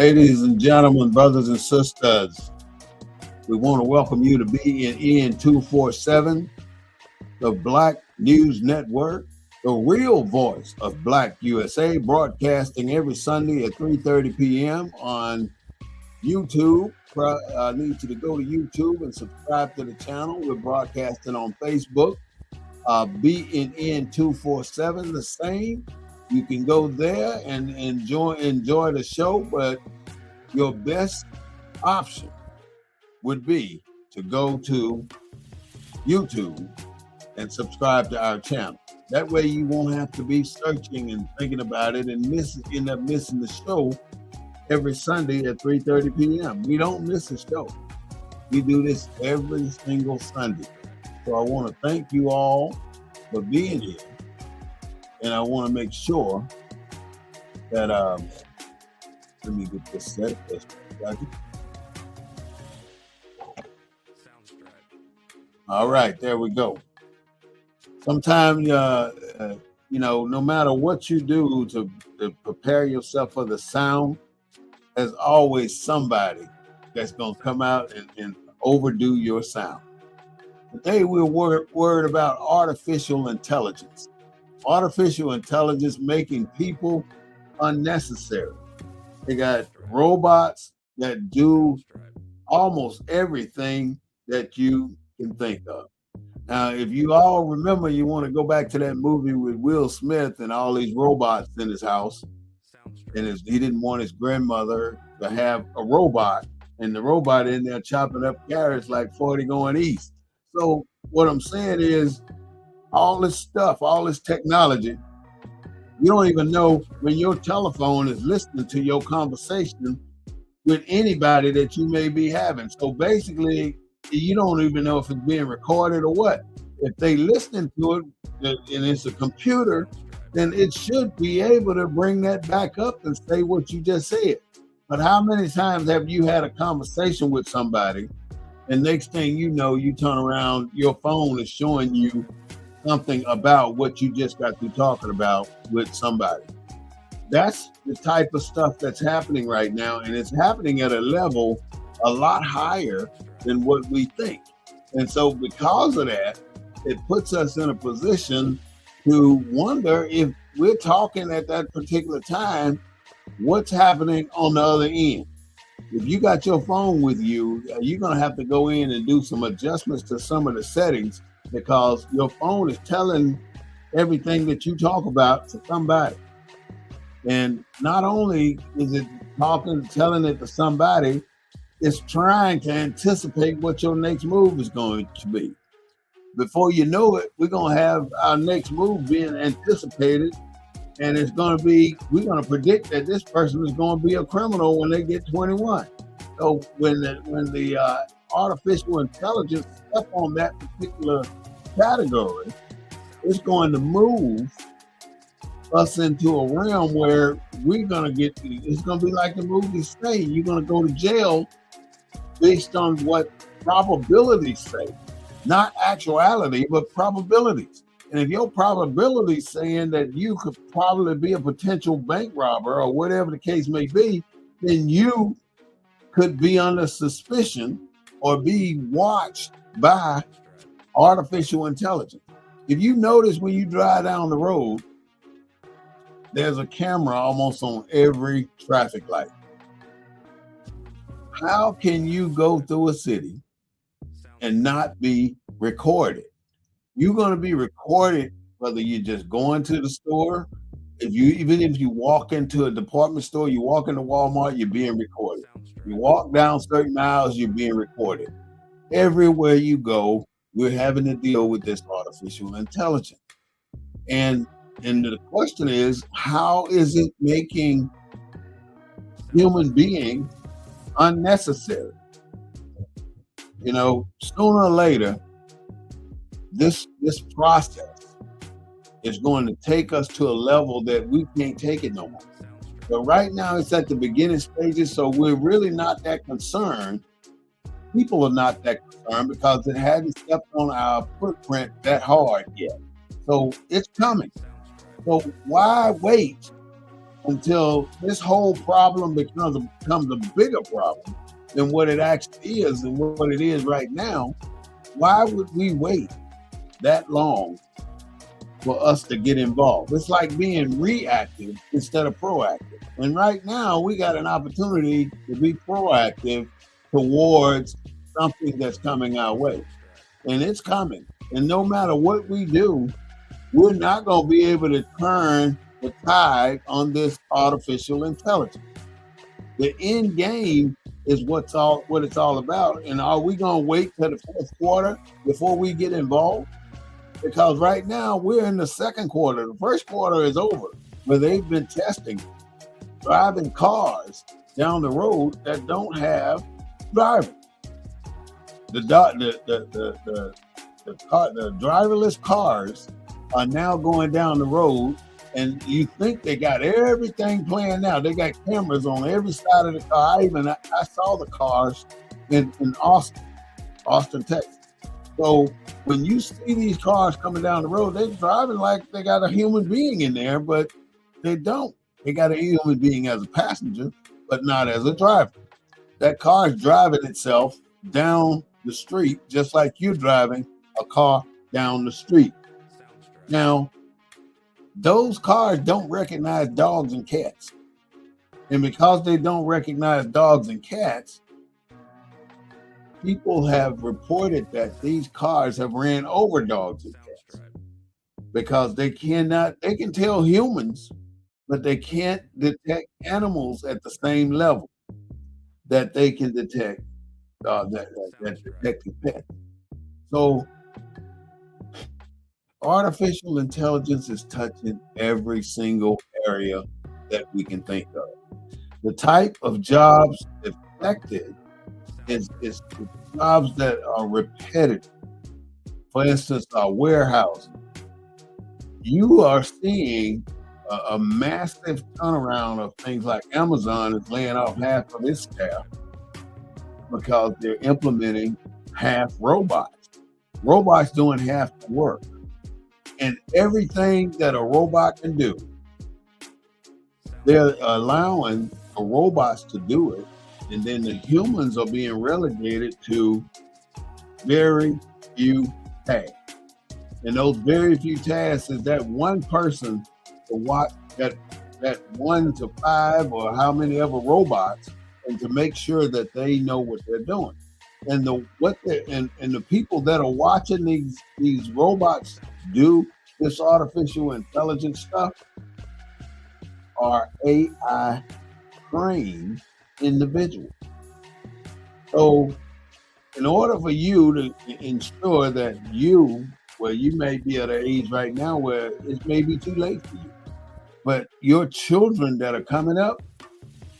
Ladies and gentlemen, brothers and sisters, we want to welcome you to BNN 247, the Black News Network, the real voice of Black USA, broadcasting every Sunday at 3:30 p.m. on YouTube. I need you to go to YouTube and subscribe to the channel. We're broadcasting on Facebook, BNN 247, the same. You can go there and enjoy the show, but your best option would be to go to YouTube and subscribe to our channel. That way you won't have to be searching and thinking about it and end up missing the show every Sunday at 3:30 p.m. We don't miss a show. We do this every single Sunday. So I want to thank you all for being here. And I want to make sure that, let me get this set. All right, there we go. Sometimes, no matter what you do to prepare yourself for the sound, there's always somebody that's going to come out and overdo your sound. Today, we're worried about artificial intelligence. Artificial intelligence making people unnecessary. They got robots that do almost everything that you can think of. Now, if you all remember, you want to go back to that movie with Will Smith and all these robots in his house, and he didn't want his grandmother to have a robot, and the robot in there chopping up carrots like 40 going east. So what I'm saying is, all this stuff, all this technology, you don't even know when your telephone is listening to your conversation with anybody that you may be having. So basically, you don't even know if it's being recorded or what. If they listening to it and it's a computer, then it should be able to bring that back up and say what you just said. But how many times have you had a conversation with somebody and next thing you know, you turn around, your phone is showing you something about what you just got through talking about with somebody? That's the type of stuff that's happening right now, and it's happening at a level a lot higher than what we think. And so because of that, it puts us in a position to wonder if we're talking at that particular time, what's happening on the other end. If you got your phone with you, you're going to have to go in and do some adjustments to some of the settings, because your phone is telling everything that you talk about to somebody. And not only is it telling it to somebody, it's trying to anticipate what your next move is going to be. Before you know it, we're going to have our next move being anticipated, and it's going to be, we're going to predict that this person is going to be a criminal when they get 21. So when the artificial intelligence step on that particular category, it's going to move us into a realm where we're going to get, it's going to be like the movies say, you're going to go to jail based on what probabilities say, not actuality, but probabilities. And if your probability is saying that you could probably be a potential bank robber or whatever the case may be, then you could be under suspicion or be watched by artificial intelligence. If you notice when you drive down the road, there's a camera almost on every traffic light. How can you go through a city and not be recorded? You're going to be recorded whether you're just going to the store. Even if you walk into a department store, you walk into Walmart, you're being recorded. You walk down certain aisles, you're being recorded. Everywhere you go, we're having to deal with this artificial intelligence. And the question is, how is it making human beings unnecessary? Sooner or later, this process is going to take us to a level that we can't take it no more. But right now it's at the beginning stages, so we're really not that concerned. People are not that concerned because it hasn't stepped on our footprint that hard yet. So it's coming. So why wait until this whole problem becomes a bigger problem than what it actually is and what it is right now. Why would we wait that long for us to get involved? It's like being reactive instead of proactive. And right now, we got an opportunity to be proactive towards something that's coming our way. And it's coming. And no matter what we do, we're not going to be able to turn the tide on this artificial intelligence. The end game is what it's all about. And are we going to wait till the fourth quarter before we get involved? Because right now we're in the second quarter. The first quarter is over, where they've been testing driving cars down the road that don't have drivers. The driverless cars are now going down the road, and you think they got everything planned out. They got cameras on every side of the car. I saw the cars in Austin, Texas. So when you see these cars coming down the road, they're driving like they got a human being in there, but they don't. They got a human being as a passenger, but not as a driver. That car is driving itself down the street, just like you're driving a car down the street. Now, those cars don't recognize dogs and cats. And because they don't recognize dogs and cats, people have reported that these cars have ran over dogs and cats because they can tell humans, but they can't detect animals at the same level that they can detect that detected pets. So artificial intelligence is touching every single area that we can think of. The type of jobs affected is jobs that are repetitive. For instance, warehousing. You are seeing a massive turnaround of things like Amazon is laying off half of its staff because they're implementing half robots. Robots doing half the work. And everything that a robot can do, they're allowing the robots to do it. And then the humans are being relegated to very few tasks. And those very few tasks is that one person to watch that 1 to 5 or how many ever robots, and to make sure that they know what they're doing. And the people that are watching these robots do this artificial intelligence stuff are AI trained individuals. So in order for you to ensure that you may be at an age right now where it may be too late for you, but your children that are coming up,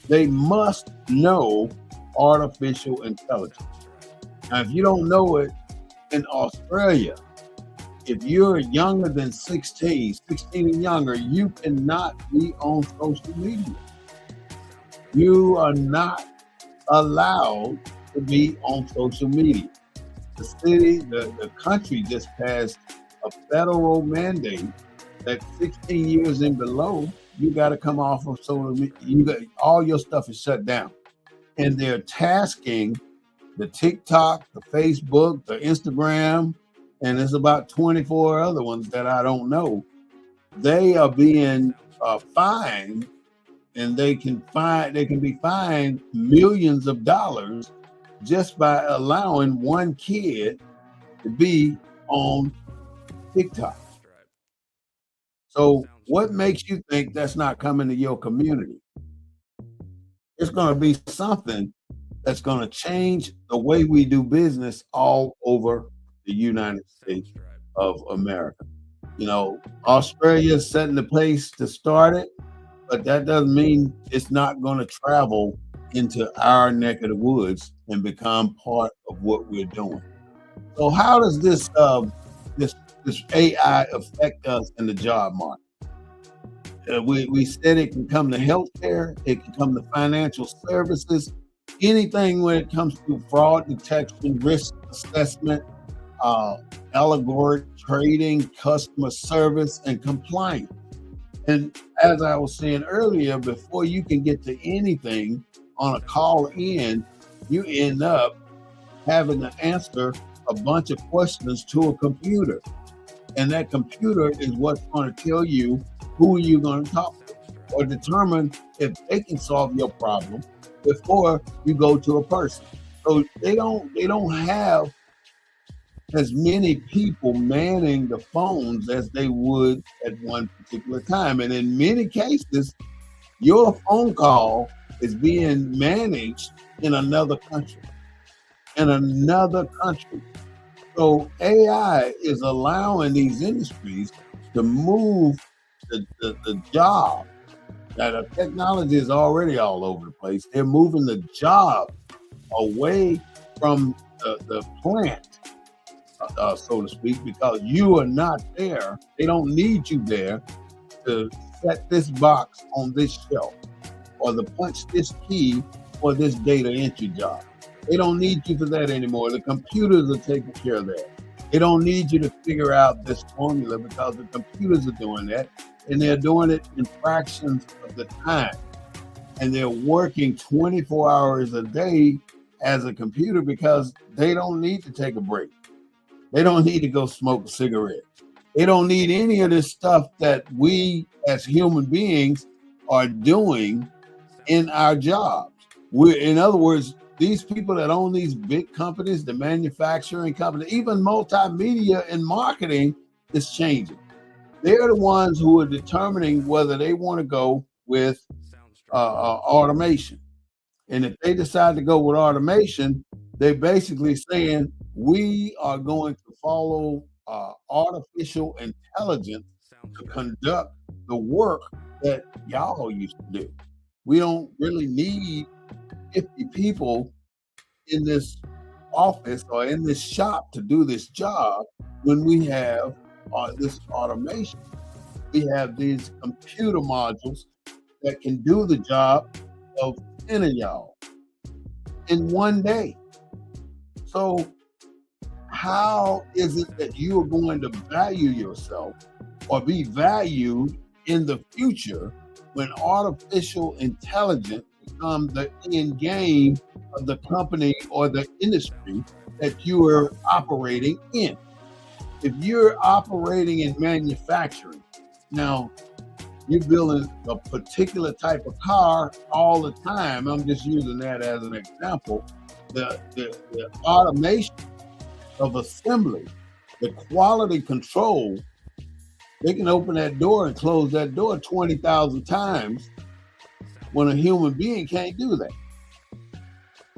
they must know artificial intelligence. Now, if you don't know it, in Australia, if you're younger than 16 and younger, you cannot be on social media. You are not allowed to be on social media. The country just passed a federal mandate that 16 years and below, you got to come off of social media. All your stuff is shut down. And they're tasking the TikTok, the Facebook, the Instagram, and there's about 24 other ones that I don't know. They are being fined, and they can be fined millions of dollars just by allowing one kid to be on TikTok. So what makes you think that's not coming to your community? It's going to be something that's going to change the way we do business all over the United States of America. You know, Australia is setting the pace to start it, but that doesn't mean it's not going to travel into our neck of the woods and become part of what we're doing. So how does this AI affect us in the job market? We said it can come to healthcare, it can come to financial services, anything when it comes to fraud detection, risk assessment, algorithmic trading, customer service, and compliance. And as I was saying earlier, before you can get to anything on a call in, you end up having to answer a bunch of questions to a computer. And that computer is what's going to tell you who you're going to talk to or determine if they can solve your problem before you go to a person. So they don't have as many people manning the phones as they would at one particular time. And in many cases, your phone call is being managed in another country. In another country. So AI is allowing these industries to move the job. Now, the technology is already all over the place. They're moving the job away from the plant, so to speak, because you are not there. They don't need you there to set this box on this shelf or to punch this key for this data entry job. They don't need you for that anymore. The computers are taking care of that. They don't need you to figure out this formula because the computers are doing that, and they're doing it in fractions of the time. And they're working 24 hours a day as a computer because they don't need to take a break. They don't need to go smoke a cigarette. They don't need any of this stuff that we as human beings are doing in our jobs. In other words, these people that own these big companies, the manufacturing companies, even multimedia and marketing is changing. They're the ones who are determining whether they want to go with automation. And if they decide to go with automation, they're basically saying we are going to follow artificial intelligence to conduct the work that y'all used to do. We don't really need 50 people in this office or in this shop to do this job when we have this automation. We have these computer modules that can do the job of 10 of y'all in one day. So how is it that you are going to value yourself or be valued in the future when artificial intelligence becomes the end game of the company or the industry that you are operating in? If you're operating in manufacturing, now you're building a particular type of car all the time. I'm just using that as an example. The automation of assembly, the quality control, they can open that door and close that door 20,000 times when a human being can't do that.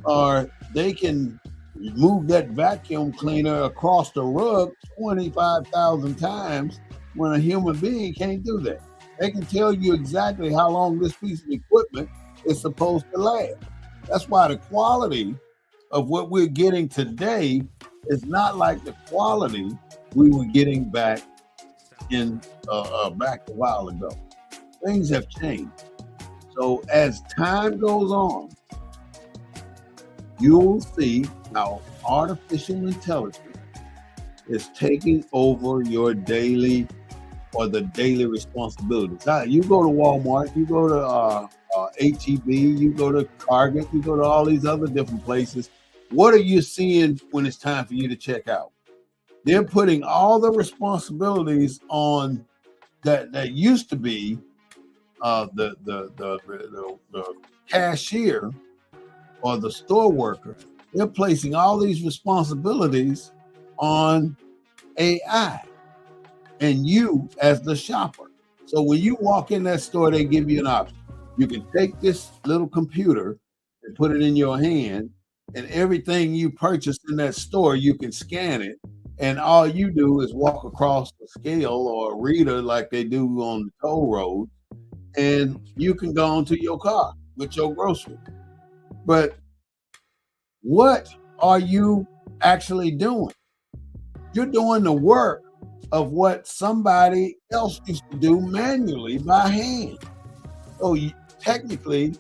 Or they can move that vacuum cleaner across the rug 25,000 times when a human being can't do that. They can tell you exactly how long this piece of equipment is supposed to last. That's why the quality of what we're getting today is not like the quality we were getting back a while ago. Things have changed. So as time goes on, you'll see how artificial intelligence is taking over your daily responsibilities. You go to Walmart, you go to HEB, you go to Target, you go to all these other different places. What are you seeing when it's time for you to check out? They're putting all the responsibilities on that used to be the cashier or the store worker. They're placing all these responsibilities on AI and you as the shopper. So when you walk in that store, they give you an option. You can take this little computer and put it in your hand, and everything you purchase in that store, you can scan it. And all you do is walk across the scale or a reader like they do on the toll road, and you can go into your car with your groceries. But what are you actually doing? You're doing the work of what somebody else used to do manually by hand. So technically,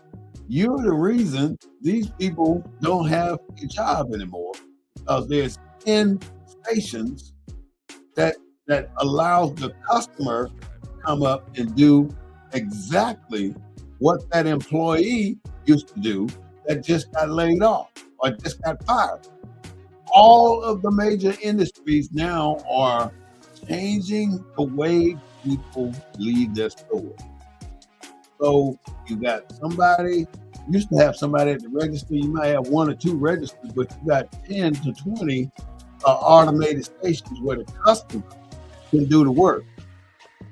you're the reason these people don't have a job anymore, because there's 10 stations that allows the customer to come up and do exactly what that employee used to do that just got laid off or just got fired. All of the major industries now are changing the way people leave their stores. So you got somebody, used to have somebody at the register, you might have one or two registers, but you got 10 to 20 automated stations where the customer can do the work.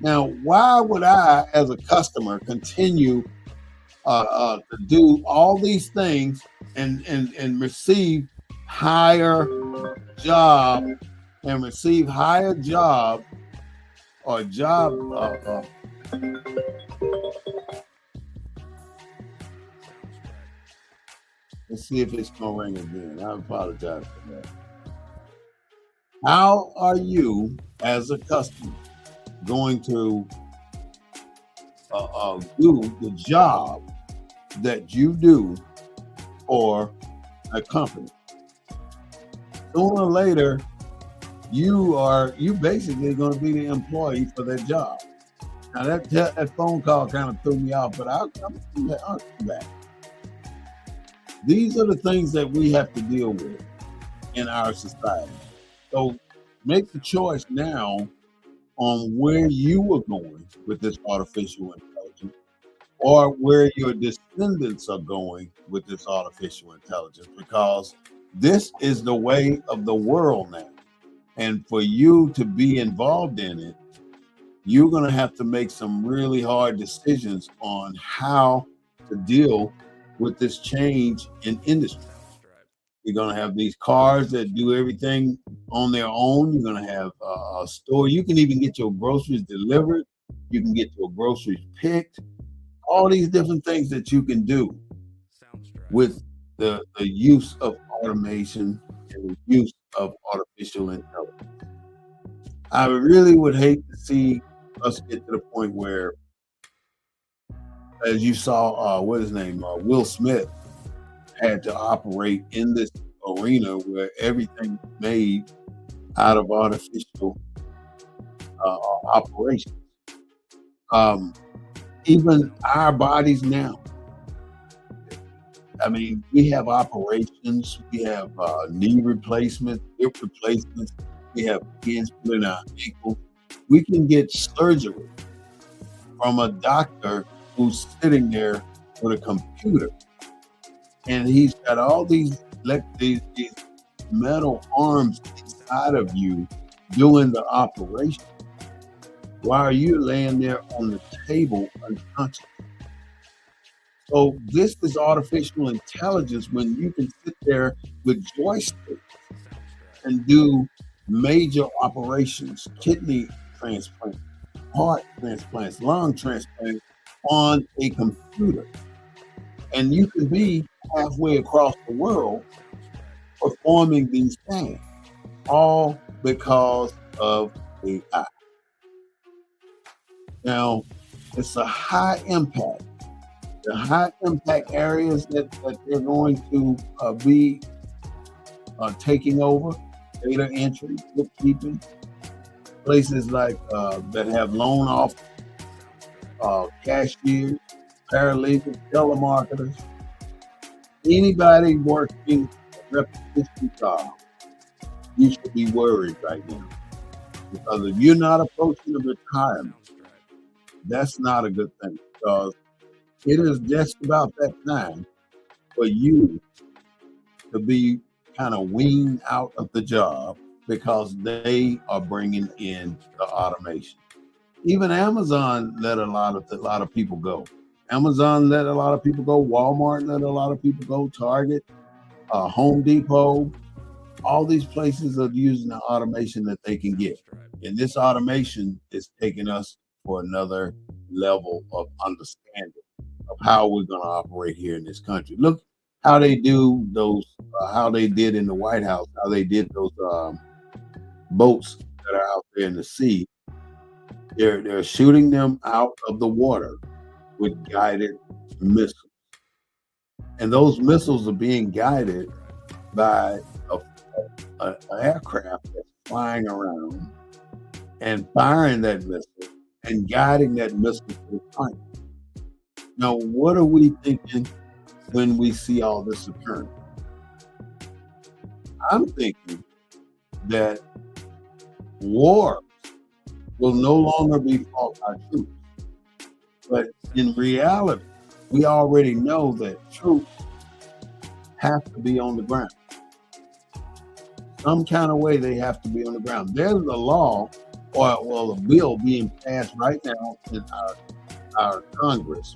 Now, why would I, as a customer, continue to do all these things and receive higher job and receive higher job or job? Let's see if it's gonna ring again. I apologize for that. How are you, as a customer, going to do the job that you do for a company? Sooner or later, you basically going to be the employee for that job. Now that phone call kind of threw me off, but I'll come back. These are the things that we have to deal with in our society. So make the choice now on where you are going with this artificial intelligence, or where your descendants are going with this artificial intelligence, because this is the way of the world now. And for you to be involved in it, you're going to have to make some really hard decisions on how to deal with this change in industry. You're going to have these cars that do everything on their own. You're going to have a store. You can even get your groceries delivered. You can get your groceries picked. All these different things that you can do with the use of automation and the use of artificial intelligence. I really would hate to see us get to the point where, as you saw, what is his name, Will Smith, had to operate in this arena where everything is made out of artificial operations. Um, Even our bodies now. I mean, we have operations, we have knee replacements, hip replacements, we have pins put in our ankle. We can get surgery from a doctor who's sitting there with a computer, and he's got all these metal arms inside of you doing the operation while you're laying there on the table unconscious. So this is artificial intelligence when you can sit there with joysticks and do major operations, kidney transplants, heart transplants, lung transplants on a computer. And you can be halfway across the world performing these things, all because of AI. Now, it's a high impact. The high impact areas that they're going to be taking over: data entry, bookkeeping, places like that have loan off, cashiers, paralegals, telemarketers, anybody working a repetition job. You should be worried right now, because if you're not approaching the retirement, that's not a good thing, because it is just about that time for you to be kind of weaned out of the job, because they are bringing in the automation. Even Amazon let a lot of people go. Amazon let a lot of people go. Walmart let a lot of people go. Target, Home Depot, all these places are using the automation that they can get. And this automation is taking us for another level of understanding of how we're going to operate here in this country. Look how they do those, how they did in the White House, how they did those boats that are out there in the sea. They're shooting them out of the water with guided missiles, and those missiles are being guided by an aircraft that's flying around and firing that missile and guiding that missile to the target. Now, what are we thinking when we see all this occurring? I'm thinking that war will no longer be fought by troops. But in reality, we already know that troops have to be on the ground. Some kind of way they have to be on the ground. There's a law, or well, a bill being passed right now in our Congress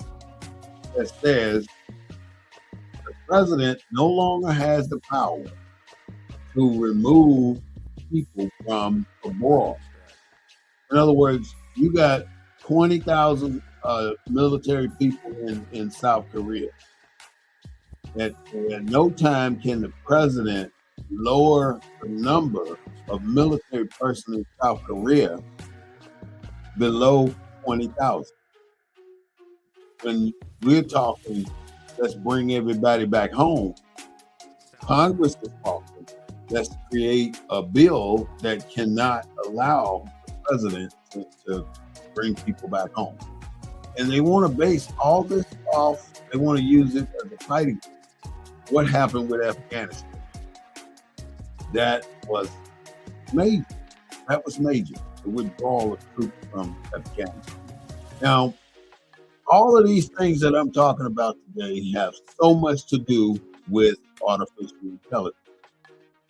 that says the president no longer has the power to remove people from abroad. In other words, you got 20,000 military people in South Korea. At no time can the president lower the number of military personnel in South Korea below 20,000. When we're talking, let's bring everybody back home, Congress is talking, let's create a bill that cannot allow the president to bring people back home. And they want to base all this off, they want to use it as a fighting. What happened with Afghanistan? That was major. That was major, the withdrawal of troops from Afghanistan. Now, all of these things that I'm talking about today have so much to do with artificial intelligence.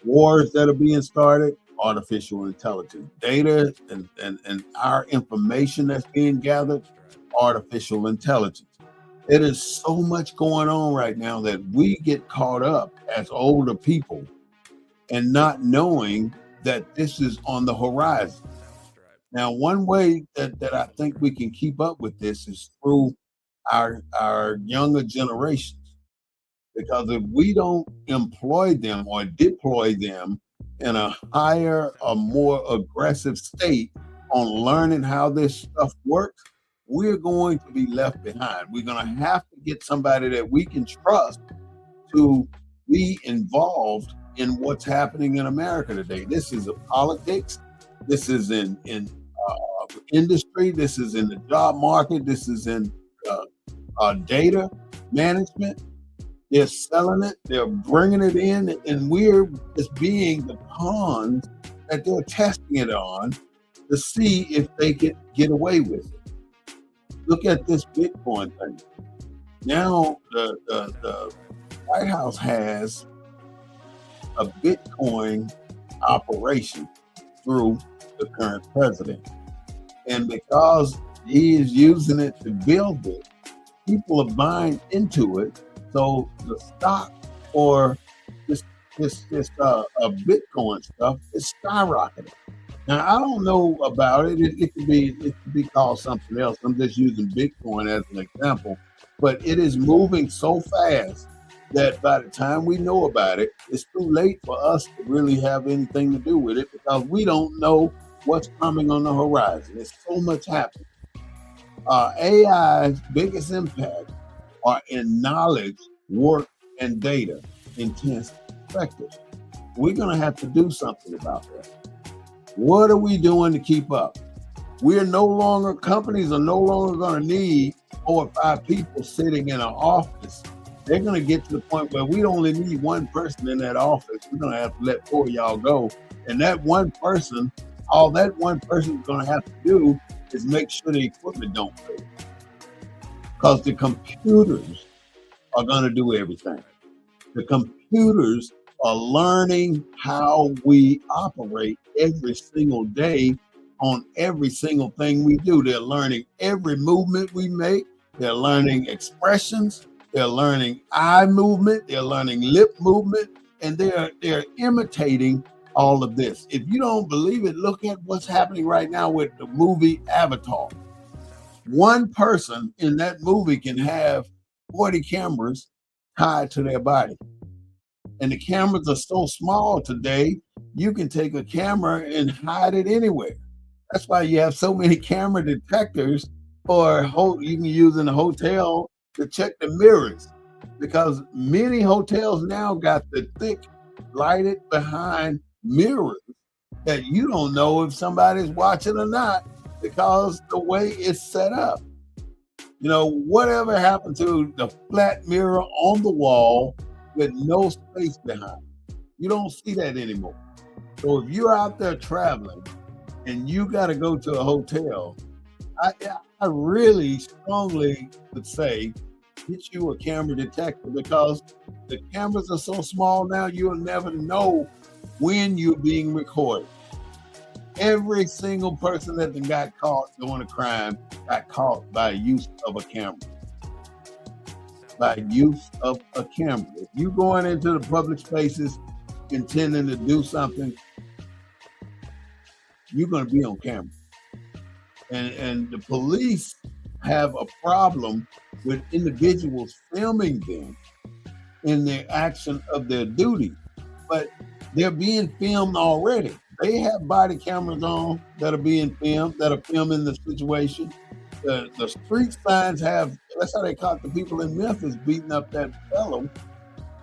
Wars that are being started, artificial intelligence. Data and our information that's being gathered, artificial intelligence. It is so much going on right now that we get caught up as older people and not knowing that this is on the horizon. Now, one way that I think we can keep up with this is through our younger generations. Because if we don't employ them or deploy them in a higher or more aggressive state on learning how this stuff works, we're going to be left behind. We're going to have to get somebody that we can trust to be involved in what's happening in America today. This is politics. This is in industry. This is in the job market. This is in data management. They're selling it. They're bringing it in, and we're just being the pawns that they're testing it on to see if they can get away with it. Look at this Bitcoin thing. Now the White House has a Bitcoin operation through the current president. And because he is using it to build it, people are buying into it. So the stock for this Bitcoin stuff is skyrocketing. Now I don't know about it. It could be called something else. I'm just using Bitcoin as an example, but it is moving so fast that by the time we know about it, it's too late for us to really have anything to do with it because we don't know what's coming on the horizon. There's so much happening. AI's biggest impact are in knowledge, work, and data intense sectors. We're going to have to do something about that. What are we doing to keep up? Companies are no longer going to need 4 or 5 people sitting in an office. They're going to get to the point where we only need one person in that office. We're going to have to let 4 of y'all go. And that one person, all that one person is going to have to do is make sure the equipment don't fail. Because the computers are going to do everything. The computers are learning how we operate every single day on every single thing we do. They're learning every movement we make. They're learning expressions. They're learning eye movement. They're learning lip movement. And they're imitating all of this. If you don't believe it, look at what's happening right now with the movie Avatar. One person in that movie can have 40 cameras tied to their body. And the cameras are so small today, you can take a camera and hide it anywhere. That's why you have so many camera detectors, or you can use in a hotel to check the mirrors, because many hotels now got the thick lighted behind mirrors that you don't know if somebody's watching or not because the way it's set up. Whatever happened to the flat mirror on the wall with no space behind? You don't see that anymore. So if you're out there traveling and you got to go to a hotel, I, I really strongly would say get you a camera detector, because the cameras are so small now, you'll never know when you're being recorded. Every single person that got caught doing a crime got caught by use of a camera. By use of a camera. If you going into the public spaces intending to do something, you're going to be on camera. And the police have a problem with individuals filming them in the action of their duty, but they're being filmed already. They have body cameras on that are being filmed, that are filming the situation. The street signs have, that's how they caught the people in Memphis beating up that fellow.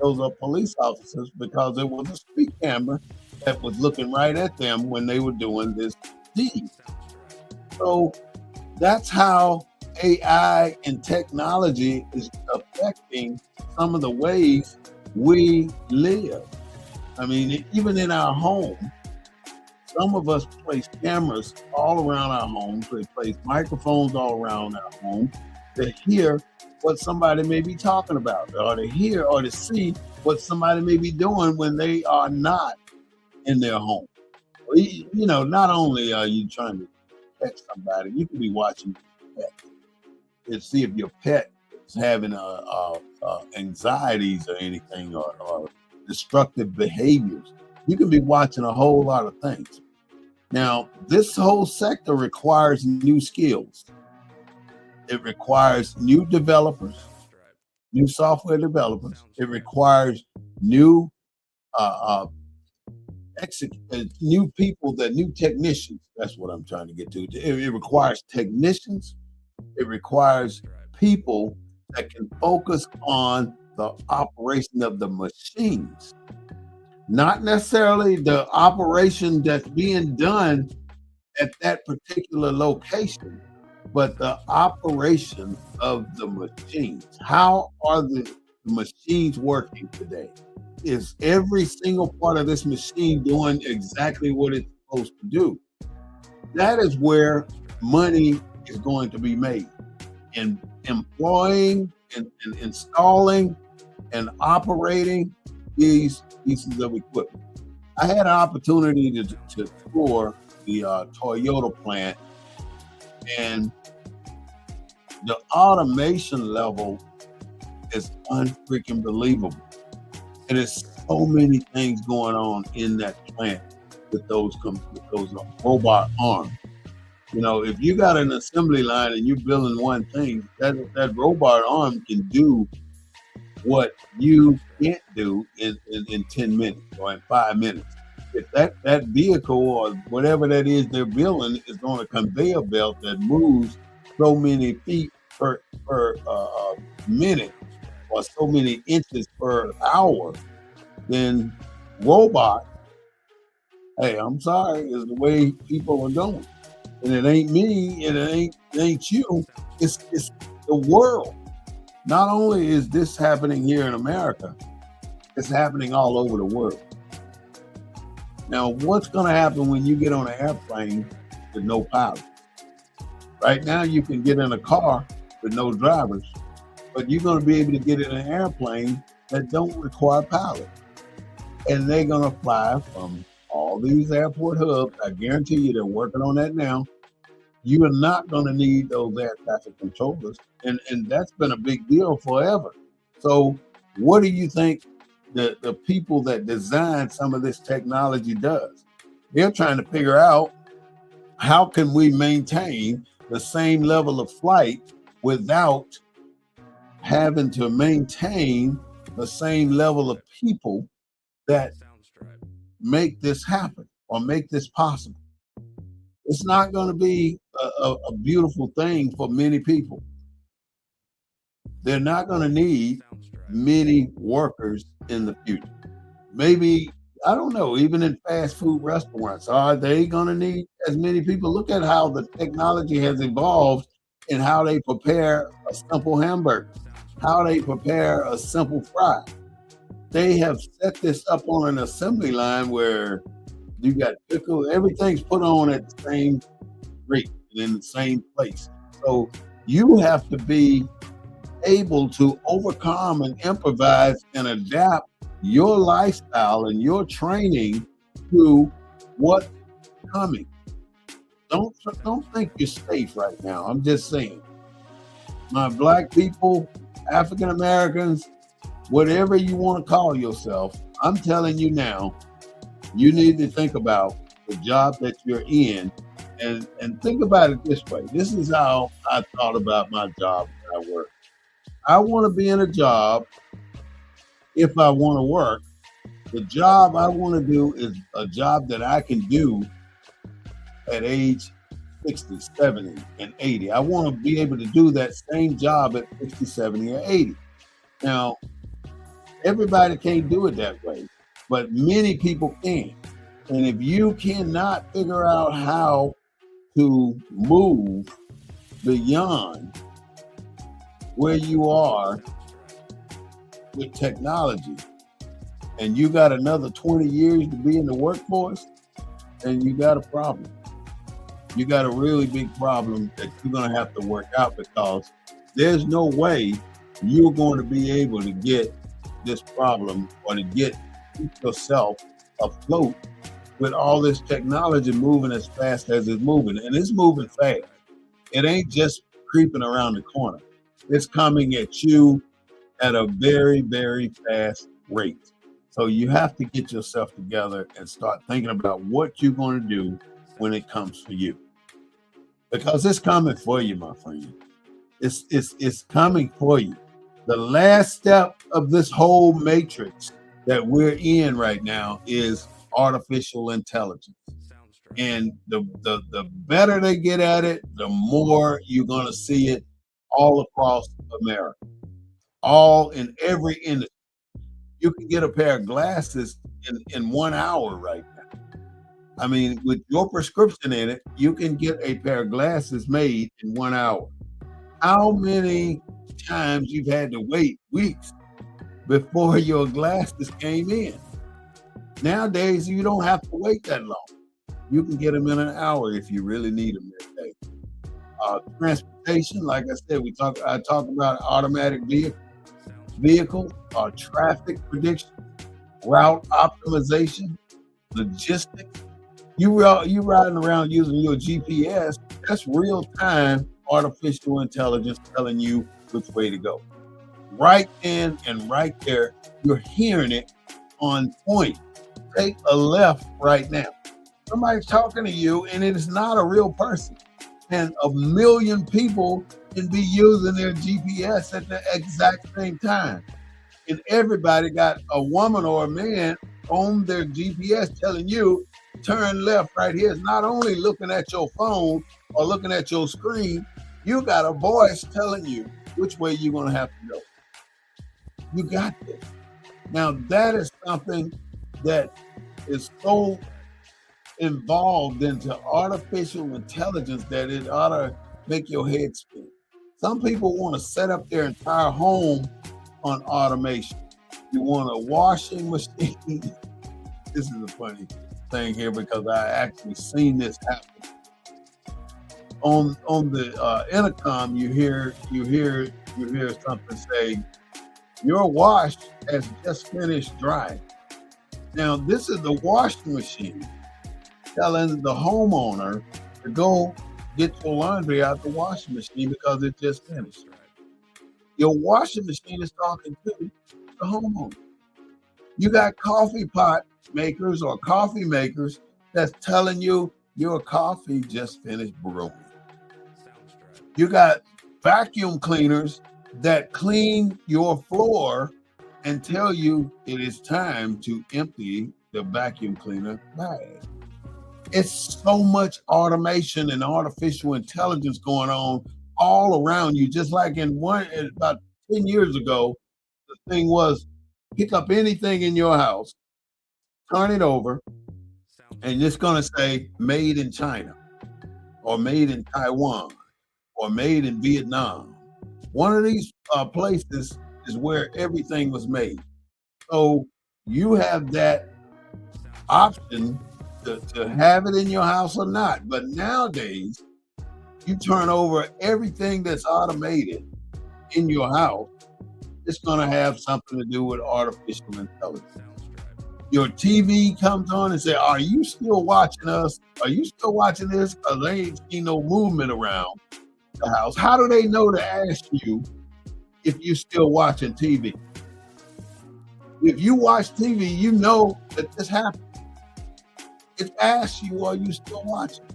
Those are police officers, because there was a street camera that was looking right at them when they were doing this deed. So that's how AI and technology is affecting some of the ways we live. I mean, even in our home, some of us place cameras all around our homes. They place microphones all around our home to hear what somebody may be talking about, or to hear or to see what somebody may be doing when they are not in their home. Not only are you trying to pet somebody, you could be watching your pet and see if your pet is having anxieties or anything, or destructive behaviors. You can be watching a whole lot of things. Now, this whole sector requires new skills. It requires new developers, new software developers. It requires new new people, new technicians. That's what I'm trying to get to. It requires technicians. It requires people that can focus on the operation of the machines, not necessarily the operation that's being done at that particular location, but the operation of the machines. How are the machines working today? Is every single part of this machine doing exactly what it's supposed to do? That is where money is going to be made, in employing and installing and operating these pieces of equipment. I had an opportunity to tour the Toyota plant, and the automation level is unfreaking believable. And there's so many things going on in that plant with those robot arms. If you got an assembly line and you're building one thing, that robot arm can do what you can't do in 10 minutes or in 5 minutes. If that vehicle or whatever that is they're building is on a conveyor belt that moves so many feet per minute, or so many inches per hour, then robot, hey, I'm sorry, is the way people are going. And it ain't me, and it ain't you. It's the world. Not only is this happening here in America, it's happening all over the world. Now, what's going to happen when you get on an airplane with no pilot? Right now, you can get in a car with no drivers, but you're going to be able to get in an airplane that don't require pilot. And they're going to fly from all these airport hubs. I guarantee you they're working on that now. You are not going to need those air traffic controllers. And that's been a big deal forever. So what do you think the people that design some of this technology does? They're trying to figure out, how can we maintain the same level of flight without having to maintain the same level of people that make this happen or make this possible? It's not going to be a beautiful thing for many people. They're not going to need many workers in the future. Maybe, I don't know, even in fast food restaurants, are they going to need as many people? Look at how the technology has evolved in how they prepare a simple hamburger, how they prepare a simple fry. They have set this up on an assembly line where you got pickle, everything's put on at the same rate and in the same place. So you have to be able to overcome and improvise and adapt your lifestyle and your training to what's coming. Don't think you're safe right now. I'm just saying, my black people, African Americans, whatever you want to call yourself, I'm telling you now, you need to think about the job that you're in, and think about it this way. This is how I thought about my job that I work. I want to be in a job. If I want to work, the job I want to do is a job that I can do at age 60, 70, and 80. I want to be able to do that same job at 60, 70, or 80. Now, everybody can't do it that way, but many people can. And if you cannot figure out how to move beyond where you are with technology, and you got another 20 years to be in the workforce, then you got a problem. You got a really big problem that you're going to have to work out, because there's no way you're going to be able to get this problem or to keep yourself afloat with all this technology moving as fast as it's moving. And it's moving fast. It ain't just creeping around the corner. It's coming at you at a very, very fast rate. So you have to get yourself together and start thinking about what you're going to do when it comes for you. Because it's coming for you, my friend. It's coming for you. The last step of this whole matrix that we're in right now is artificial intelligence. And the better they get at it, the more you're going to see it all across America, all in every industry. You can get a pair of glasses in 1 hour right now. I mean, with your prescription in it, you can get a pair of glasses made in 1 hour. How many times you've had to wait weeks before your glasses came in? Nowadays, you don't have to wait that long. You can get them in an hour if you really need them that day. Transportation, like I said, I talk about automatic vehicle, traffic prediction, route optimization, logistics. You riding around using your GPS. That's real time artificial intelligence telling you which way to go. Right then and right there, you're hearing it on point. Take a left right now. Somebody's talking to you, and it is not a real person. And 1 million people can be using their GPS at the exact same time. And everybody got a woman or a man on their GPS telling you, turn left right here. It's not only looking at your phone or looking at your screen, you got a voice telling you which way you're going to have to go. You got this. Now, that is something that is so involved into artificial intelligence that it ought to make your head spin. Some people want to set up their entire home on automation. You want a washing machine. This is a funny thing here because I actually seen this happen. On the intercom, you hear something say, "Your wash has just finished drying." Now, this is the washing machine telling the homeowner to go get your laundry out the washing machine because it just finished. Your washing machine is talking to the homeowner. You got coffee pot makers or coffee makers that's telling you your coffee just finished brewing. You got vacuum cleaners that clean your floor and tell you it is time to empty the vacuum cleaner bag. It's so much automation and artificial intelligence going on all around you. Just like about 10 years ago, the thing was pick up anything in your house, turn it over, and it's going to say made in China or made in Taiwan. or made in Vietnam. One of these places is where everything was made. So you have that option to have it in your house or not. But nowadays, you turn over everything that's automated in your house, it's going to have something to do with artificial intelligence. Your TV comes on and say, "Are you still watching us? Are you still watching this?" Because they ain't seen no movement around the house. How do they know to ask you if you're still watching TV? If you watch TV, you know that this happened. It asks you, "Are you still watching?"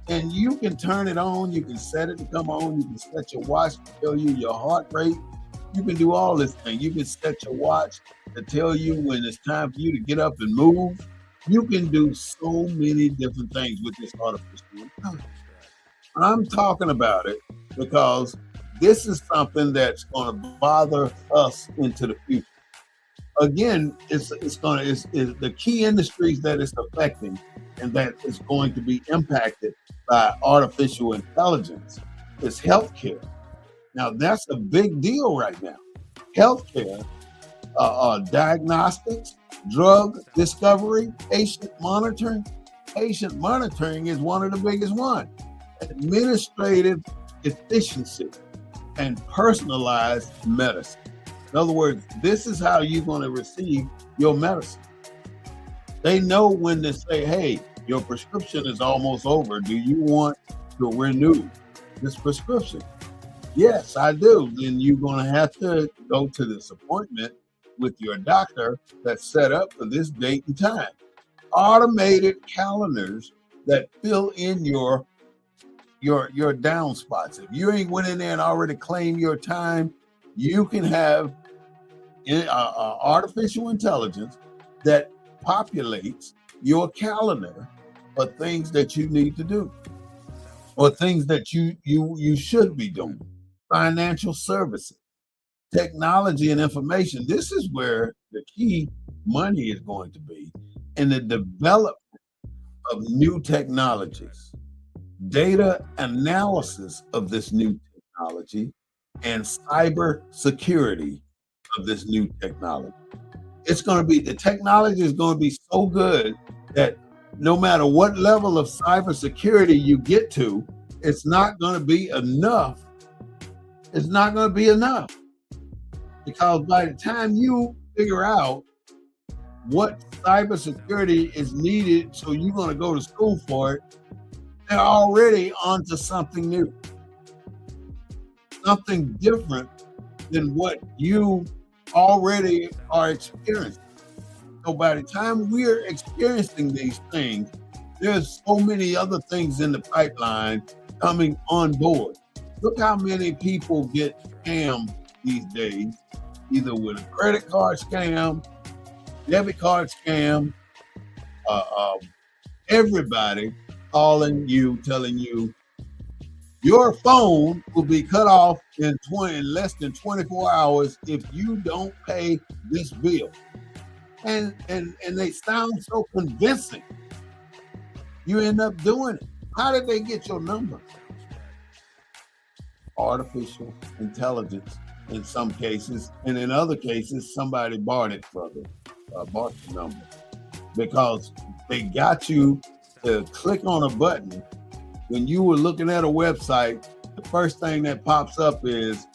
And you can turn it on. You can set it to come on. You can set your watch to tell you your heart rate. You can do all this thing. You can set your watch to tell you when it's time for you to get up and move. You can do so many different things with this artificial intelligence. I'm talking about it because this is something that's going to bother us into the future. Again, it's the key industries that it's affecting and that is going to be impacted by artificial intelligence is healthcare. Now that's a big deal right now. Healthcare, diagnostics, drug discovery, patient monitoring. Patient monitoring is one of the biggest ones. Administrative efficiency and personalized medicine. In other words, this is how you're going to receive your medicine. They know when to say, "Hey, your prescription is almost over. Do you want to renew this prescription?" "Yes, I do." Then you're going to have to go to this appointment with your doctor that's set up for this date and time. Automated calendars that fill in your down spots. If you ain't went in there and already claimed your time, you can have artificial intelligence that populates your calendar for things that you need to do or things that you should be doing. Financial services, technology and information. This is where the key money is going to be in the development of new technologies, data analysis of this new technology, and cyber security of this new technology. The technology is going to be so good that no matter what level of cybersecurity you get to, it's not going to be enough. It's not going to be enough because by the time you figure out what cybersecurity is needed, so you're going to go to school for it, they're already onto something new, something different than what you already are experiencing. So by the time we're experiencing these things, there's so many other things in the pipeline coming on board. Look how many people get scammed these days, either with a credit card scam, debit card scam, everybody calling you, telling you your phone will be cut off in less than 24 hours if you don't pay this bill. And they sound so convincing. You end up doing it. How did they get your number? Artificial intelligence in some cases, and in other cases, somebody bought it from them, bought the number, because they got you to click on a button. When you were looking at a website, the first thing that pops up is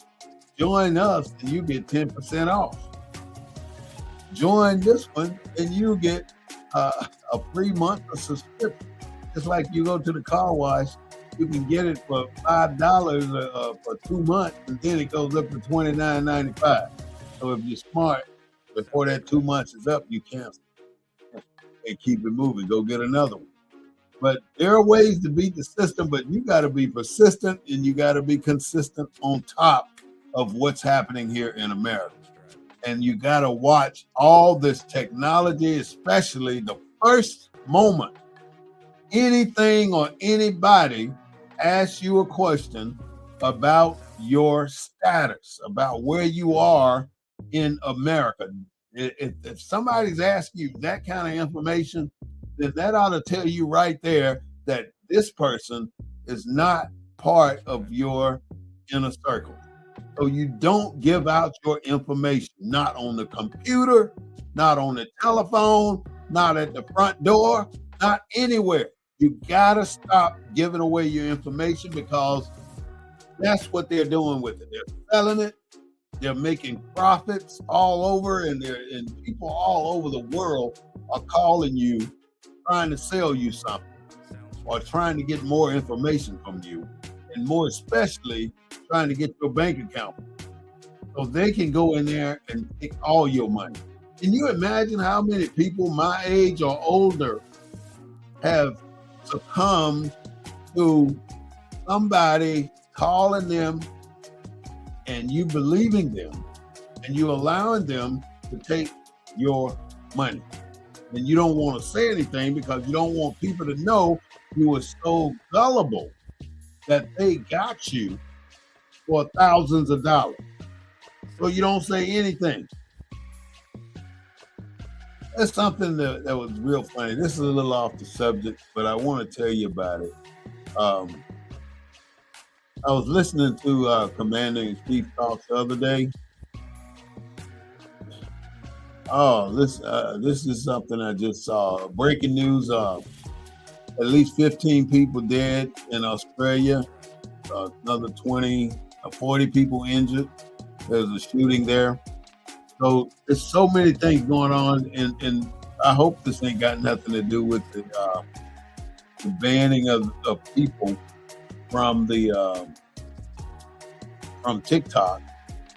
join us and you get 10% off. Join this one and you get a free month of subscription. Just like you go to the car wash, you can get it for $5 for 2 months, and then it goes up to $29.95. So if you're smart, before that 2 months is up, you cancel and keep it moving. Go get another one. But there are ways to beat the system, but you got to be persistent and you got to be consistent on top of what's happening here in America. And you got to watch all this technology, especially the first moment anything or anybody asks you a question about your status, about where you are in America. If somebody's asking you that kind of information, then that ought to tell you right there that this person is not part of your inner circle. So you don't give out your information, not on the computer, not on the telephone, not at the front door, not anywhere. You gotta stop giving away your information because that's what they're doing with it. They're selling it. They're making profits all over, and people all over the world are calling you, trying to sell you something or trying to get more information from you, and more especially trying to get your bank account so they can go in there and take all your money. Can you imagine how many people my age or older have succumbed to somebody calling them and you believing them and you allowing them to take your money? And you don't want to say anything because you don't want people to know you were so gullible that they got you for thousands of dollars. So you don't say anything. That's something that was real funny. This is a little off the subject, but I want to tell you about it. I was listening to Commander-in-Chief talks the other day. Oh, this is something I just saw. Breaking news: at least 15 people dead in Australia. Another 40 people injured. There's a shooting there. So there's so many things going on, and I hope this ain't got nothing to do with the banning of people from from TikTok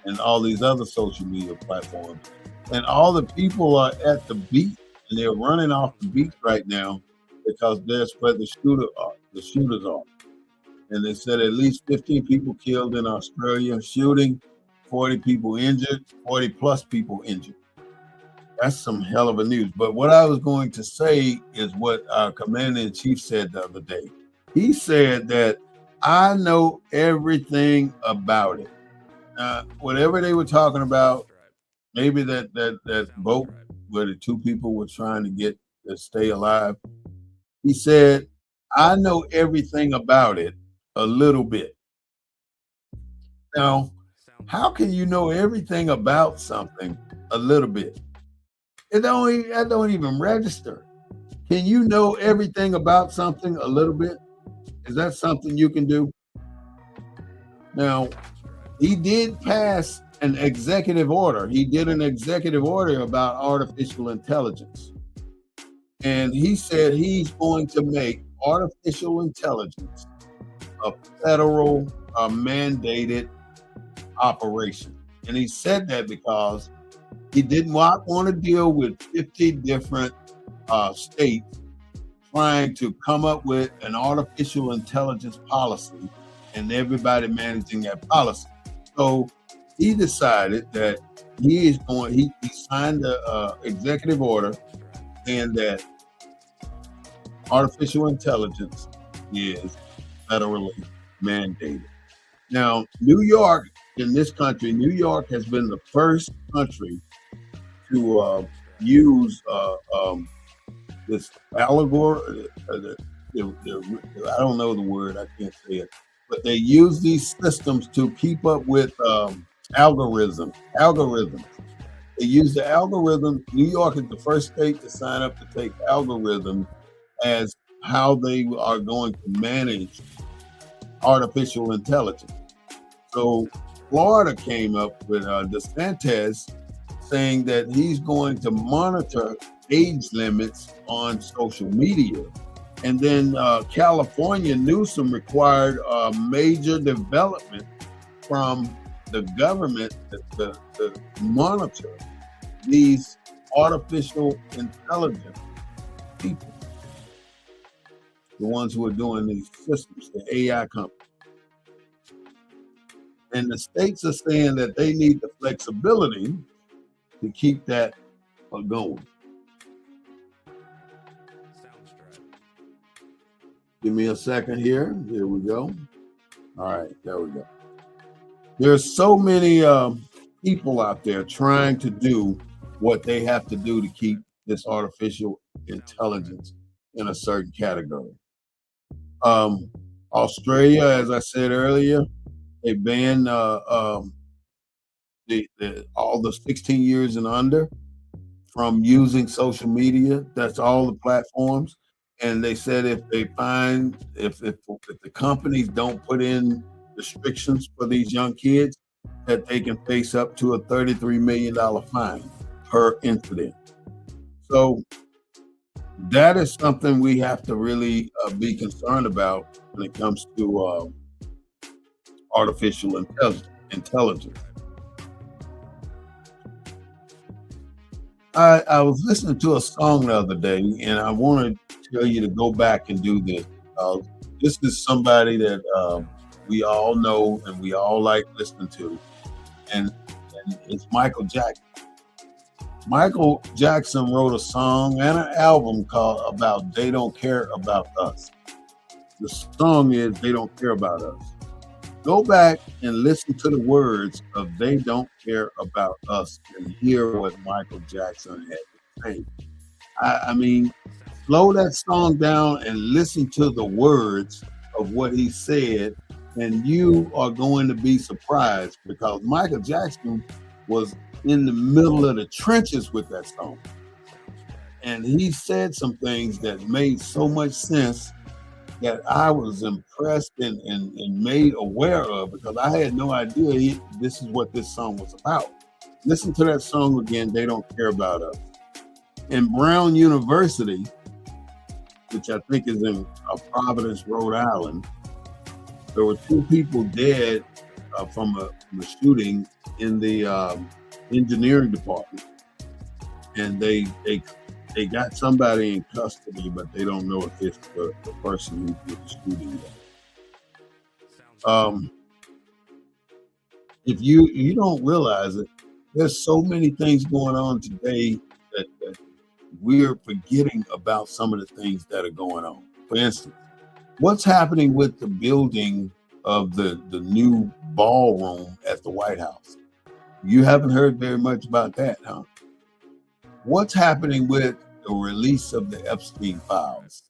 and all these other social media platforms. And all the people are at the beach, and they're running off the beach right now because that's where the shooters are. And they said at least 15 people killed in Australia shooting, 40 people injured, 40 plus people injured. That's some hell of a news. But what I was going to say is what our Commander-in-Chief said the other day. He said that I know everything about it. Whatever they were talking about, maybe that boat where the two people were trying to get to stay alive. He said, I know everything about it a little bit. Now, how can you know everything about something a little bit? That don't even register. Can you know everything about something a little bit? Is that something you can do? Now, he did pass an executive order. He did an executive order about artificial intelligence. And he said he's going to make artificial intelligence a federal mandated operation. And he said that because he did not want to deal with 50 different states trying to come up with an artificial intelligence policy and everybody managing that policy. So he decided that he signed the executive order saying that artificial intelligence is federally mandated. Now, New York, in this country, New York has been the first country to use this allegory. I don't know the word, I can't say it, but they use these systems to keep up with algorithms. They use the algorithm. New York is the first state to sign up to take algorithm as how they are going to manage artificial intelligence. So Florida came up with DeSantis saying that he's going to monitor age limits on social media. And then California, Newsom required a major development from the government to monitor these artificial intelligence people, the ones who are doing these systems, the AI companies. And the states are saying that they need the flexibility to keep that going. Give me a second here. Here we go. All right, there we go. There's so many people out there trying to do what they have to do to keep this artificial intelligence in a certain category. Australia, as I said earlier, they banned all the 16 years and under from using social media. That's all the platforms. And they said if they find if the companies don't put in restrictions for these young kids, that they can face up to a $33 million fine per incident. So that is something we have to really be concerned about when it comes to artificial intelligence. I was listening to a song the other day, and I want to tell you to go back and do this. This is somebody that we all know and we all like listening to, and it's Michael Jackson. Michael Jackson wrote a song and an album called about They Don't Care About Us. The song is They Don't Care About Us. Go back and listen to the words of They Don't Care About Us and hear what Michael Jackson had to say. I mean, slow that song down and listen to the words of what he said, and you are going to be surprised because Michael Jackson was in the middle of the trenches with that song. And he said some things that made so much sense that I was impressed and made aware of because I had no idea this is what this song was about. Listen to that song again, They Don't Care About Us. In Brown University, which I think is in Providence, Rhode Island, there were 2 people dead from a shooting in the engineering department. And they got somebody in custody, but they don't know if it's the person who did the shooting yet. If you don't realize it, there's so many things going on today that we're forgetting about some of the things that are going on. For instance, what's happening with the building of the new ballroom at the White House? You haven't heard very much about that, huh? What's happening with the release of the Epstein files?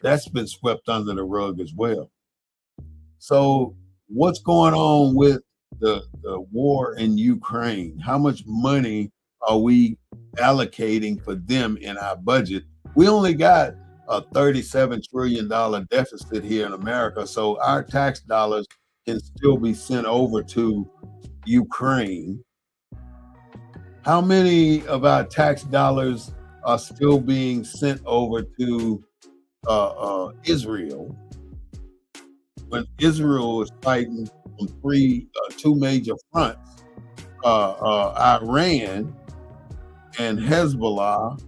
That's been swept under the rug as well. So what's going on with the war in Ukraine? How much money are we allocating for them in our budget? We only got a $37 trillion deficit here in America, so our tax dollars can still be sent over to Ukraine. How many of our tax dollars are still being sent over to Israel when Israel is fighting on 2 major fronts, Iran and Hezbollah,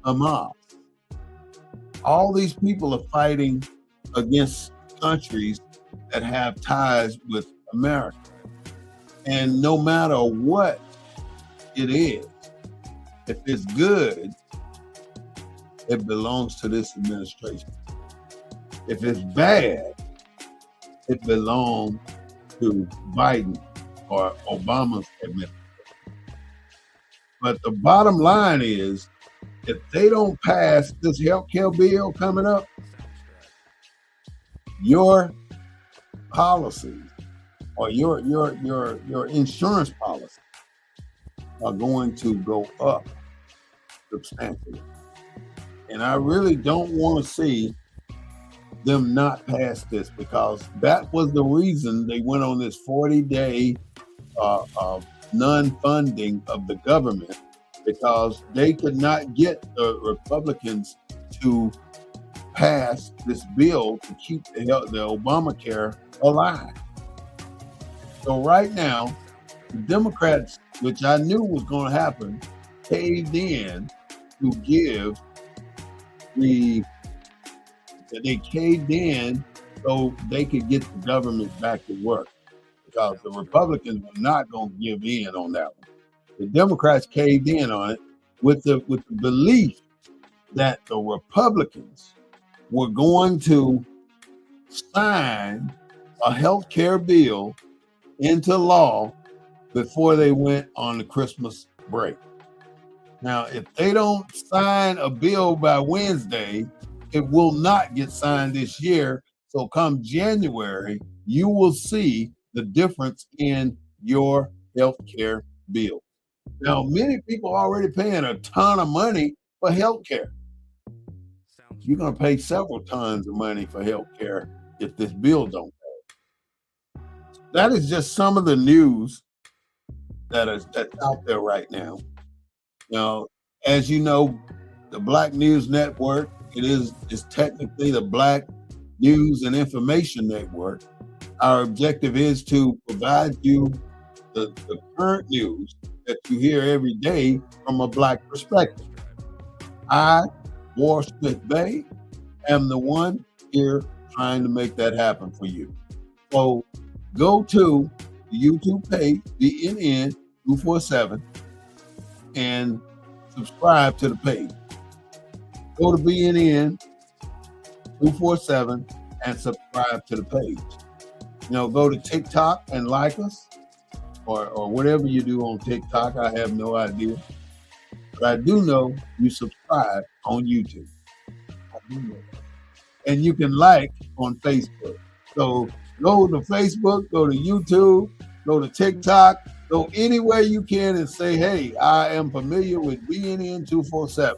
Hamas? All these people are fighting against countries that have ties with America. And no matter what it is, if it's good, it belongs to this administration. If it's bad, it belongs to Biden or Obama's administration. But the bottom line is, if they don't pass this healthcare bill coming up, your policies or your insurance policy are going to go up substantially. And I really don't want to see them not pass this because that was the reason they went on this 40-day non-funding of the government, because they could not get the Republicans to pass this bill to keep the Obamacare alive. So right now, the Democrats, which I knew was going to happen, caved in to give they caved in so they could get the government back to work, because the Republicans were not going to give in on that one. The Democrats caved in on it with the belief that the Republicans were going to sign a health care bill into law before they went on the Christmas break. Now, if they don't sign a bill by Wednesday, it will not get signed this year So come January, you will see the difference in your healthcare bill. Now, many people are already paying a ton of money for healthcare. You're going to pay several tons of money for healthcare if this bill don't. That is just some of the news that's out there right now. Now, as you know, the Black News Network, is technically the Black News and Information Network. Our objective is to provide you the current news that you hear every day from a Black perspective. I, Smith-Bey, am the one here trying to make that happen for you. So go to the YouTube page, BNN 247, and subscribe to the page. Go to BNN 247 and subscribe to the page. Go to TikTok and like us, or whatever you do on TikTok. I have no idea. But I do know you subscribe on YouTube. I do know. And you can like on Facebook. So go to Facebook, go to YouTube, go to TikTok, go anywhere you can and say, hey, I am familiar with BNN 247.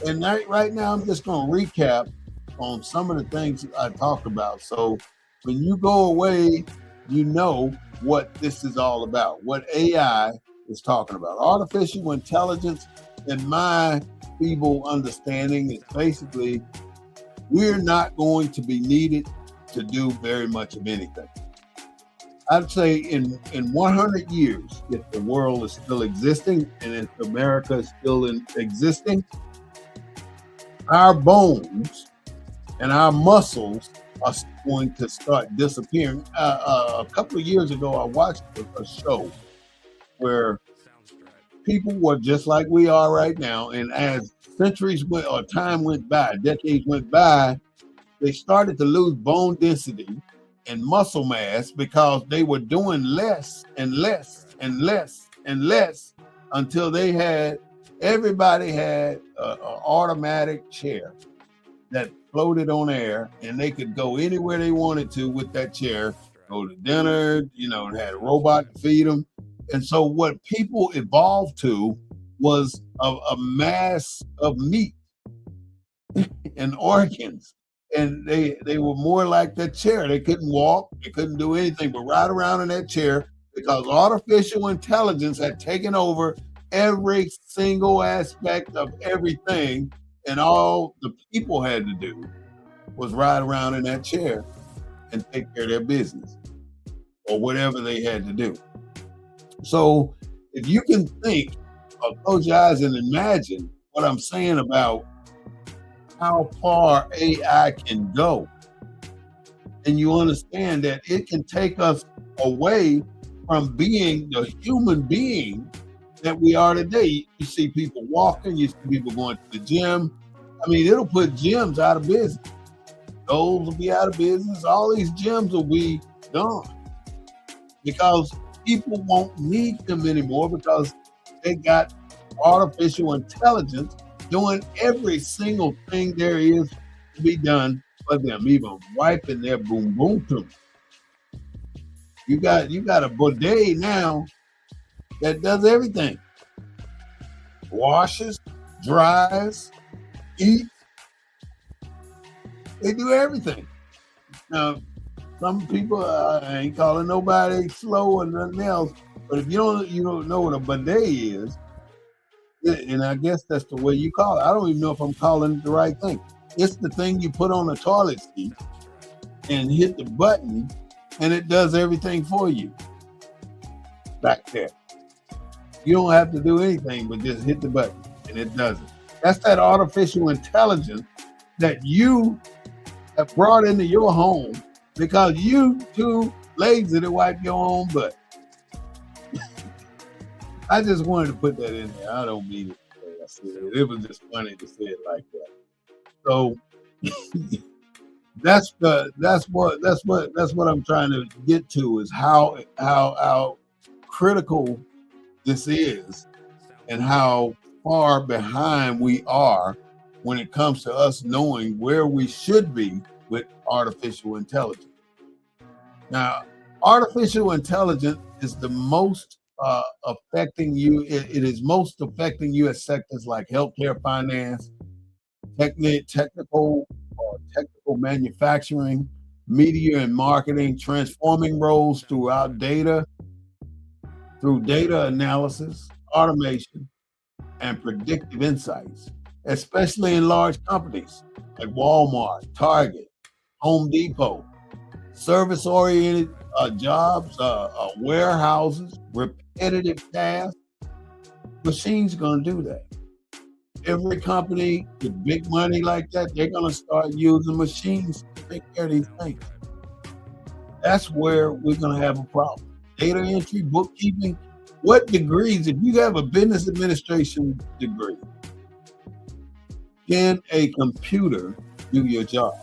And right now, I'm just going to recap on some of the things I talked about. So when you go away, you know what this is all about, what AI is talking about. Artificial intelligence, in my feeble understanding, is basically we're not going to be needed to do very much of anything. I'd say in 100 years, if the world is still existing and if America is still existing, our bones and our muscles are going to start disappearing. A couple of years ago, I watched a show where people were just like we are right now, and as centuries went or time went by, decades went by, they started to lose bone density and muscle mass because they were doing less and less and less and less until everybody had an automatic chair that floated on air, and they could go anywhere they wanted to with that chair, go to dinner, and had a robot to feed them. And so what people evolved to was a mass of meat and organs. And they were more like that chair. They couldn't walk, they couldn't do anything but ride around in that chair because artificial intelligence had taken over every single aspect of everything, and all the people had to do was ride around in that chair and take care of their business or whatever they had to do. So if you can think or close your eyes and imagine what I'm saying about how far AI can go, and you understand that it can take us away from being the human being that we are today. You see people walking, you see people going to the gym. I mean, it'll put gyms out of business. Those will be out of business. All these gyms will be gone because people won't need them anymore because they got artificial intelligence doing every single thing there is to be done for them, even wiping their boom boom too. You got a bidet now that does everything. Washes, dries, eats. They do everything. Now, some people, I ain't calling nobody slow or nothing else, but if you don't know what a bidet is, and I guess that's the way you call it. I don't even know if I'm calling it the right thing. It's the thing you put on the toilet seat and hit the button, and it does everything for you back there. You don't have to do anything but just hit the button, and it does it. That's that artificial intelligence that you have brought into your home because you too lazy to wipe your own butt. I just wanted to put that in there. I don't mean it the way I said it. It was just funny to say it like that. So that's what I'm trying to get to is how critical this is and how far behind we are when it comes to us knowing where we should be with artificial intelligence. Now, artificial intelligence is the most affecting you. It is most affecting you at sectors like healthcare, finance, technical manufacturing, media and marketing, transforming roles through data analysis, automation, and predictive insights, especially in large companies like Walmart, Target, Home Depot, service-oriented jobs, warehouses, repetitive tasks. Machines are going to do that. Every company with big money like that, they're going to start using machines to take care of these things. That's where we're going to have a problem. Data entry, bookkeeping. What degrees, if you have a business administration degree, can a computer do your job?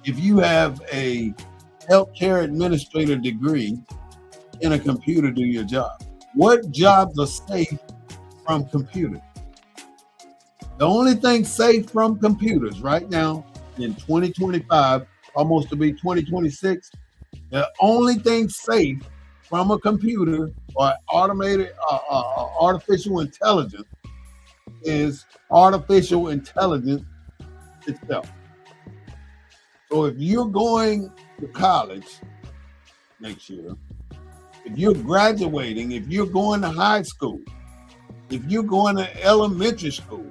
If you have a healthcare administrator degree, can a computer do your job? What jobs are safe from computers? The only thing safe from computers right now in 2025, almost to be 2026, the only thing safe from a computer or automated artificial intelligence is artificial intelligence itself. So if you're going to college next year, if you're graduating, if you're going to high school, if you're going to elementary school,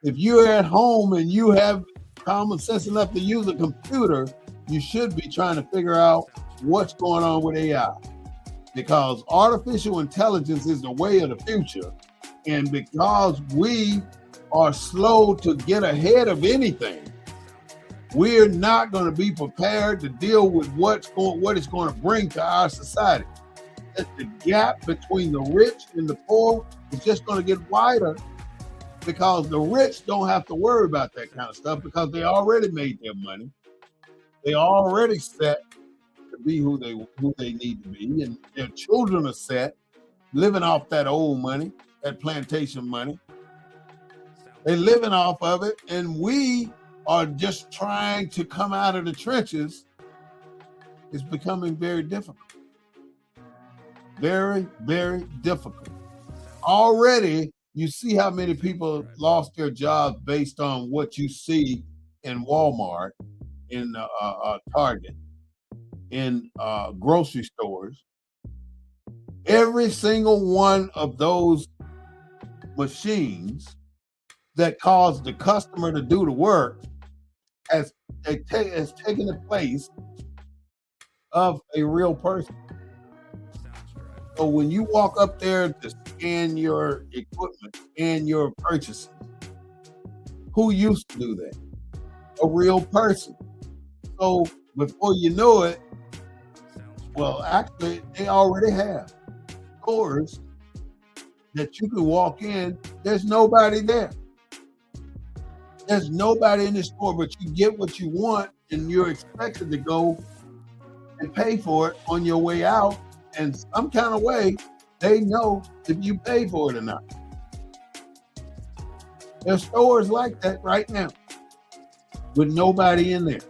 if you're at home and you have common sense enough to use a computer, you should be trying to figure out what's going on with AI. Because artificial intelligence is the way of the future. And because we are slow to get ahead of anything, we're not going to be prepared to deal with what it's going to bring to our society. That the gap between the rich and the poor is just going to get wider, because the rich don't have to worry about that kind of stuff because they already made their money. They already set to be who they need to be, and their children are set living off that old money, that plantation money. They're living off of it, and we are just trying to come out of the trenches. It's becoming very difficult. Very, very difficult. Already, you see how many people lost their jobs based on what you see in Walmart, in Target, in grocery stores. Every single one of those machines that cause the customer to do the work has taken the place of a real person. So when you walk up there to scan your equipment, scan your purchases, who used to do that? A real person. So before you know it, well, actually, they already have stores that you can walk in. There's nobody there. There's nobody in the store, but you get what you want, and you're expected to go and pay for it on your way out. And some kind of way, they know if you pay for it or not. There's stores like that right now with nobody in there.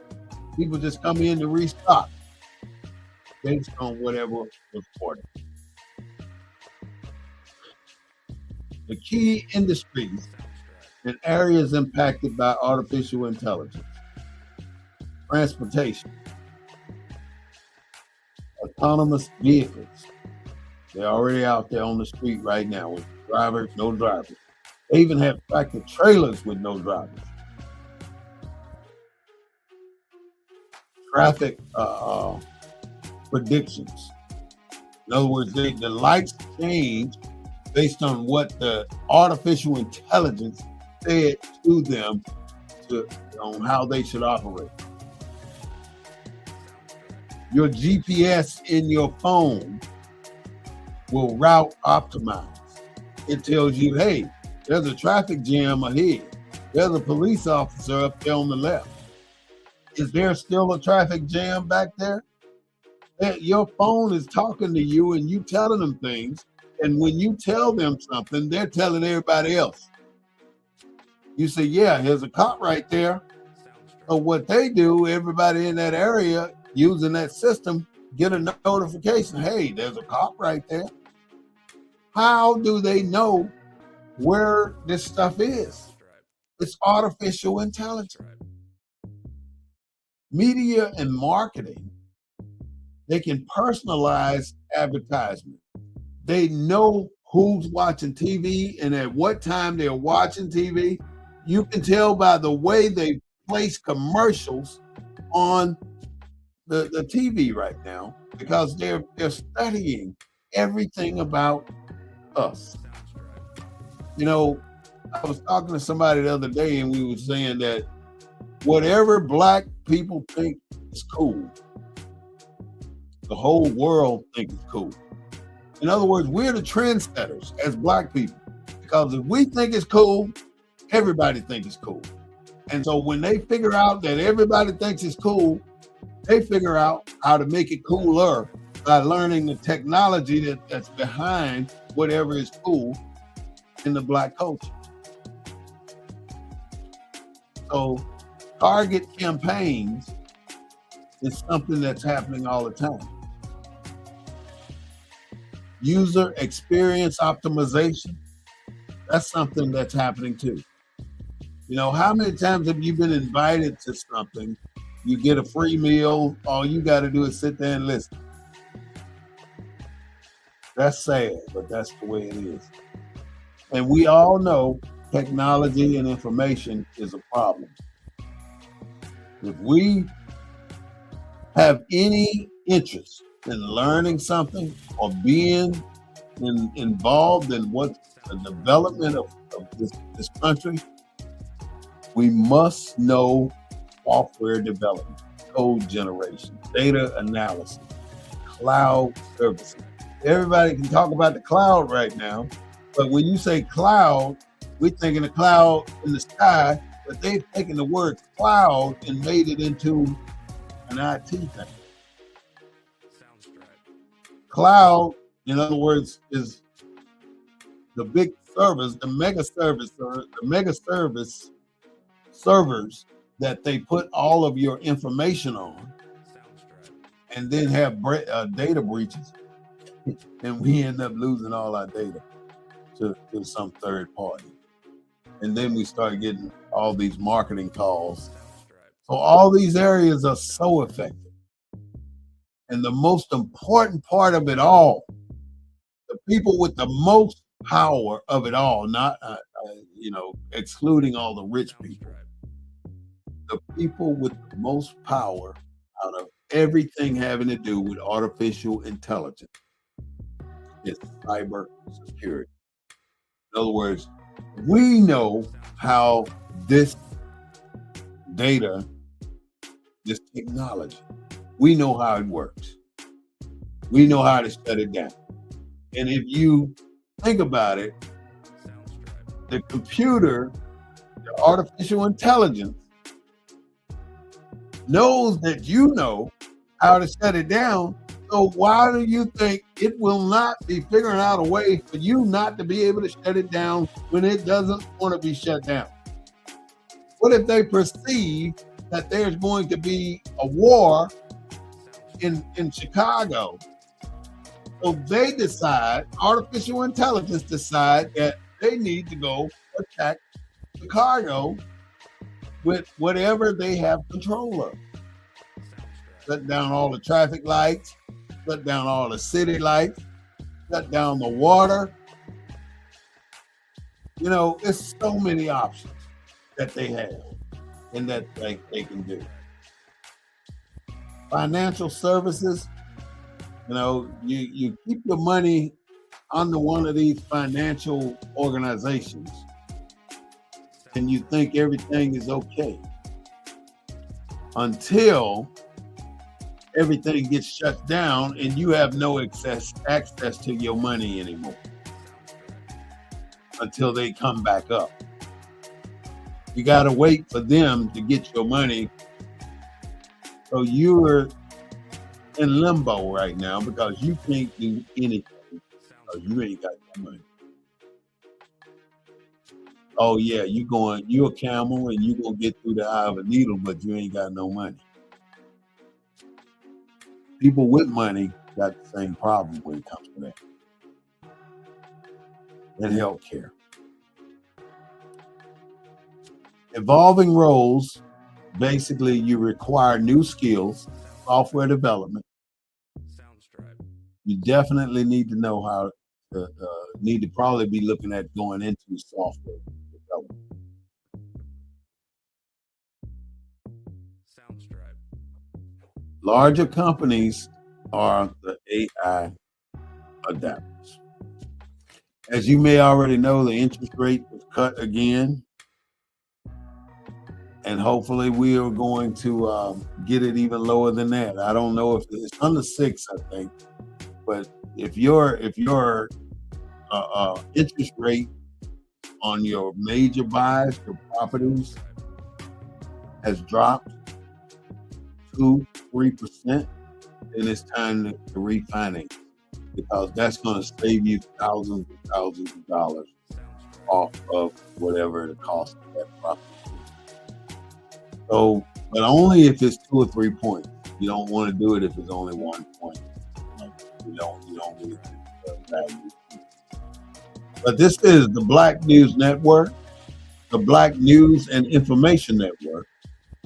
People just come in to restock based on whatever was ordered. The key industries and areas impacted by artificial intelligence: transportation, autonomous vehicles. They're already out there on the street right now with drivers, no drivers. They even have tractor trailers with no drivers. Traffic predictions. In other words, the lights change based on what the artificial intelligence said to them on how they should operate. Your GPS in your phone will route optimize. It tells you, hey, there's a traffic jam ahead. There's a police officer up there on the left. Is there still a traffic jam back there? Your phone is talking to you and you telling them things. And when you tell them something, they're telling everybody else. You say, yeah, there's a cop right there. So what they do, everybody in that area using that system get a notification. Hey, there's a cop right there. How do they know where this stuff is? It's artificial intelligence. Media and marketing, they can personalize advertisement. They know who's watching TV and at what time they're watching TV. You can tell by the way they place commercials on the TV right now because they're studying everything about us. You know, I was talking to somebody the other day and we were saying that whatever black people think is cool, the whole world thinks it's cool. In other words, we're the trendsetters as black people because if we think it's cool, everybody thinks it's cool. And so when they figure out that everybody thinks it's cool, they figure out how to make it cooler by learning the technology that's behind whatever is cool in the black culture. So target campaigns is something that's happening all the time. User experience optimization, that's something that's happening too. You know, how many times have you been invited to something, you get a free meal, all you got to do is sit there and listen? That's sad, but that's the way it is. And we all know technology and information is a problem. If we have any interest in learning something or being involved in what the development of this country, we must know software development, code generation, data analysis, cloud services. Everybody can talk about the cloud right now, but when you say cloud, we're thinking the cloud in the sky, but they've taken the word cloud and made it into an IT thing. Cloud, in other words, is the big servers, the mega service, or the mega service servers that they put all of your information on, and then have data breaches, and we end up losing all our data to some third party. And then we start getting all these marketing calls. So all these areas are so effective. And the most important part of it all, the people with the most power of it all, not, excluding all the rich people, the people with the most power out of everything having to do with artificial intelligence is cyber security. In other words, we know how this data, this technology, we know how it works. We know how to shut it down. And if you think about it, the computer, the artificial intelligence, knows that you know how to shut it down. So why do you think it will not be figuring out a way for you not to be able to shut it down when it doesn't want to be shut down? What if they perceive that there's going to be a war in Chicago? So they decide, artificial intelligence decide that they need to go attack Chicago with whatever they have control of. Shut down all the traffic lights, shut down all the city lights, shut down the water. You know, it's so many options that they have and that they can do. Financial services, you know, you keep your money under one of these financial organizations and you think everything is okay until everything gets shut down and you have no access to your money anymore until they come back up. You got to wait for them to get your money. So you're in limbo right now because you can't do anything because you ain't got your money. Oh yeah, you a camel and you gonna get through the eye of a needle, but you ain't got no money. People with money got the same problem when it comes to that. And healthcare. Evolving roles, basically you require new skills, software development. You definitely need to know how to, need to probably be looking at going into software development. Larger companies are the AI adapters. As you may already know, the interest rate was cut again. And hopefully we are going to get it even lower than that. I don't know if it's under 6, I think. But if your interest rate on your major buys for properties has dropped 2-3%, then it's time to refinance, because that's going to save you thousands and thousands of dollars off of whatever the cost of that property is. So, but only if it's 2 or 3 points. You don't want to do it if it's only 1 point. You don't really value. But this is the Black News Network, the Black News and Information Network,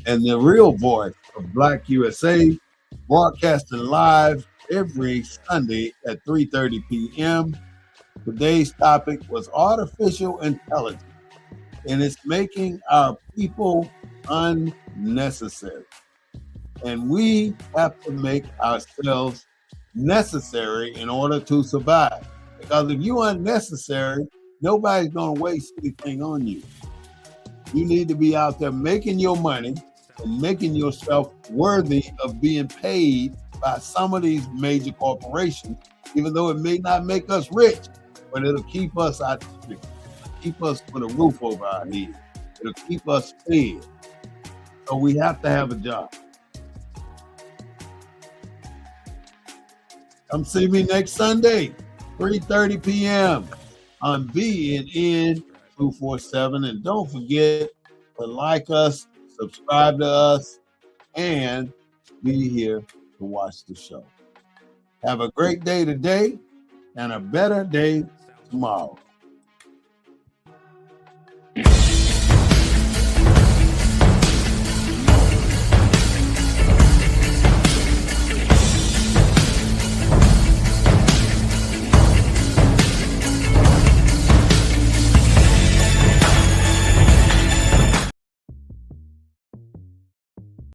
and the real voice of Black USA, broadcasting live every Sunday at 3:30 p.m. Today's topic was artificial intelligence, and it's making our people unnecessary. And we have to make ourselves necessary in order to survive. Because if you're unnecessary, nobody's going to waste anything on you. You need to be out there making your money and making yourself worthy of being paid by some of these major corporations, even though it may not make us rich, but it'll keep us out the street, keep us with a roof over our head. It'll keep us fed. So we have to have a job. Come see me next Sunday, 3:30 p.m. on BNN 247. And don't forget to like us, subscribe to us, and be here to watch the show. Have a great day today and a better day tomorrow.